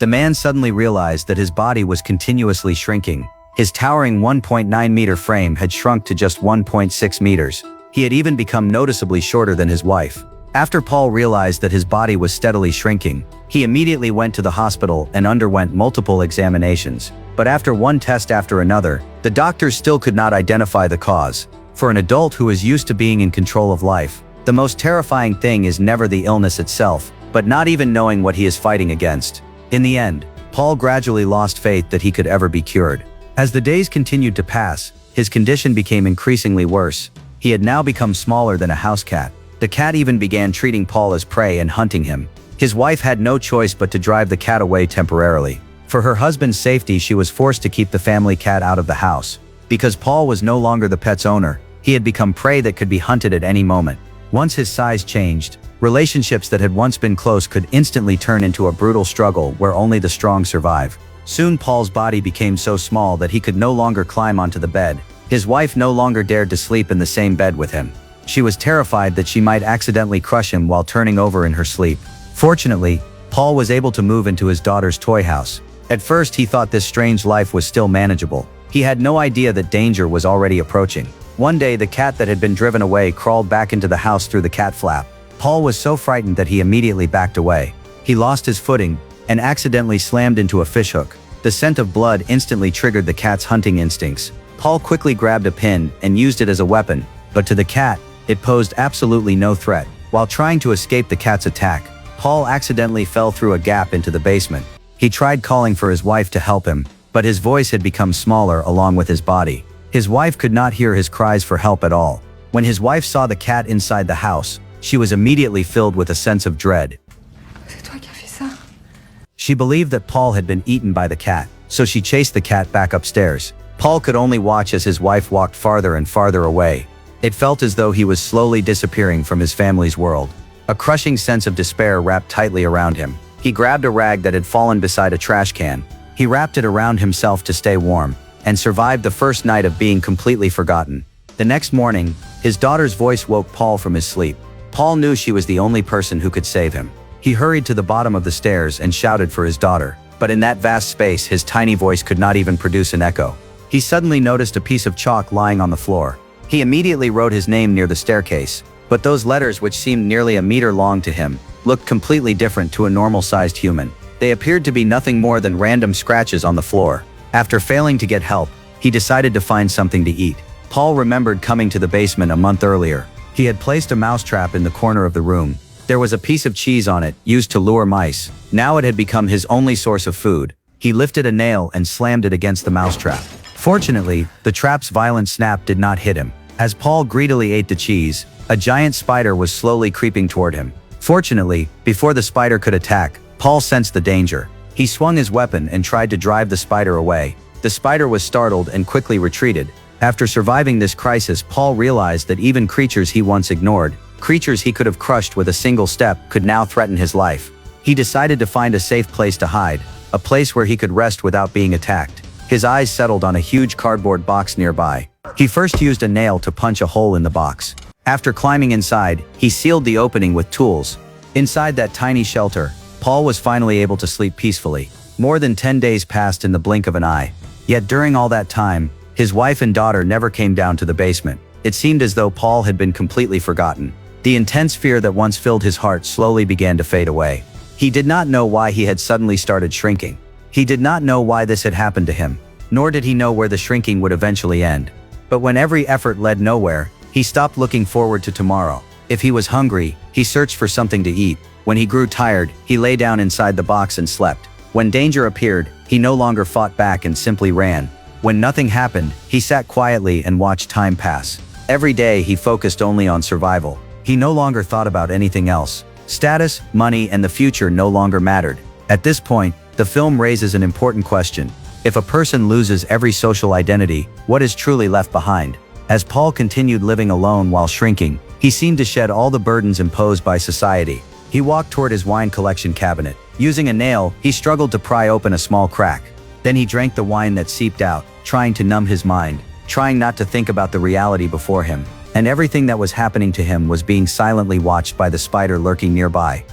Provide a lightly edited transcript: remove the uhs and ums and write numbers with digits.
the man suddenly realized that his body was continuously shrinking. His towering 1.9-meter frame had shrunk to just 1.6 meters. He had even become noticeably shorter than his wife. After Paul realized that his body was steadily shrinking, he immediately went to the hospital and underwent multiple examinations. But after one test after another, the doctors still could not identify the cause. For an adult who is used to being in control of life, the most terrifying thing is never the illness itself, but not even knowing what he is fighting against. In the end, Paul gradually lost faith that he could ever be cured. As the days continued to pass, his condition became increasingly worse. He had now become smaller than a house cat. The cat even began treating Paul as prey and hunting him. His wife had no choice but to drive the cat away temporarily. For her husband's safety, she was forced to keep the family cat out of the house. Because Paul was no longer the pet's owner, he had become prey that could be hunted at any moment. Once his size changed, relationships that had once been close could instantly turn into a brutal struggle where only the strong survive. Soon Paul's body became so small that he could no longer climb onto the bed. His wife no longer dared to sleep in the same bed with him. She was terrified that she might accidentally crush him while turning over in her sleep. Fortunately, Paul was able to move into his daughter's toy house. At first he thought this strange life was still manageable. He had no idea that danger was already approaching. One day the cat that had been driven away crawled back into the house through the cat flap. Paul was so frightened that he immediately backed away. He lost his footing and accidentally slammed into a fishhook. The scent of blood instantly triggered the cat's hunting instincts. Paul quickly grabbed a pin and used it as a weapon, but to the cat, it posed absolutely no threat. While trying to escape the cat's attack, Paul accidentally fell through a gap into the basement. He tried calling for his wife to help him, but his voice had become smaller along with his body. His wife could not hear his cries for help at all. When his wife saw the cat inside the house, she was immediately filled with a sense of dread. C'est toi qui as fait ça? She believed that Paul had been eaten by the cat, so she chased the cat back upstairs. Paul could only watch as his wife walked farther and farther away. It felt as though he was slowly disappearing from his family's world. A crushing sense of despair wrapped tightly around him. He grabbed a rag that had fallen beside a trash can. He wrapped it around himself to stay warm, and survived the first night of being completely forgotten. The next morning, his daughter's voice woke Paul from his sleep. Paul knew she was the only person who could save him. He hurried to the bottom of the stairs and shouted for his daughter, but in that vast space his tiny voice could not even produce an echo. He suddenly noticed a piece of chalk lying on the floor. He immediately wrote his name near the staircase, but those letters, which seemed nearly a meter long to him, looked completely different to a normal-sized human. They appeared to be nothing more than random scratches on the floor. After failing to get help, he decided to find something to eat. Paul remembered coming to the basement a month earlier. He had placed a mousetrap in the corner of the room. There was a piece of cheese on it, used to lure mice. Now it had become his only source of food. He lifted a nail and slammed it against the mousetrap. Fortunately, the trap's violent snap did not hit him. As Paul greedily ate the cheese, a giant spider was slowly creeping toward him. Fortunately, before the spider could attack, Paul sensed the danger. He swung his weapon and tried to drive the spider away. The spider was startled and quickly retreated. After surviving this crisis, Paul realized that even creatures he once ignored, creatures he could have crushed with a single step, could now threaten his life. He decided to find a safe place to hide, a place where he could rest without being attacked. His eyes settled on a huge cardboard box nearby. He first used a nail to punch a hole in the box. After climbing inside, he sealed the opening with tools. Inside that tiny shelter, Paul was finally able to sleep peacefully. More than 10 days passed in the blink of an eye. Yet during all that time, his wife and daughter never came down to the basement. It seemed as though Paul had been completely forgotten. The intense fear that once filled his heart slowly began to fade away. He did not know why he had suddenly started shrinking. He did not know why this had happened to him, nor did he know where the shrinking would eventually end. But when every effort led nowhere, he stopped looking forward to tomorrow. If he was hungry, he searched for something to eat. When he grew tired, he lay down inside the box and slept. When danger appeared, he no longer fought back and simply ran. When nothing happened, he sat quietly and watched time pass. Every day he focused only on survival. He no longer thought about anything else. Status, money, and the future no longer mattered. At this point, the film raises an important question. If a person loses every social identity, what is truly left behind? As Paul continued living alone while shrinking, he seemed to shed all the burdens imposed by society. He walked toward his wine collection cabinet. Using a nail, he struggled to pry open a small crack. Then he drank the wine that seeped out, trying to numb his mind, trying not to think about the reality before him. And everything that was happening to him was being silently watched by the spider lurking nearby.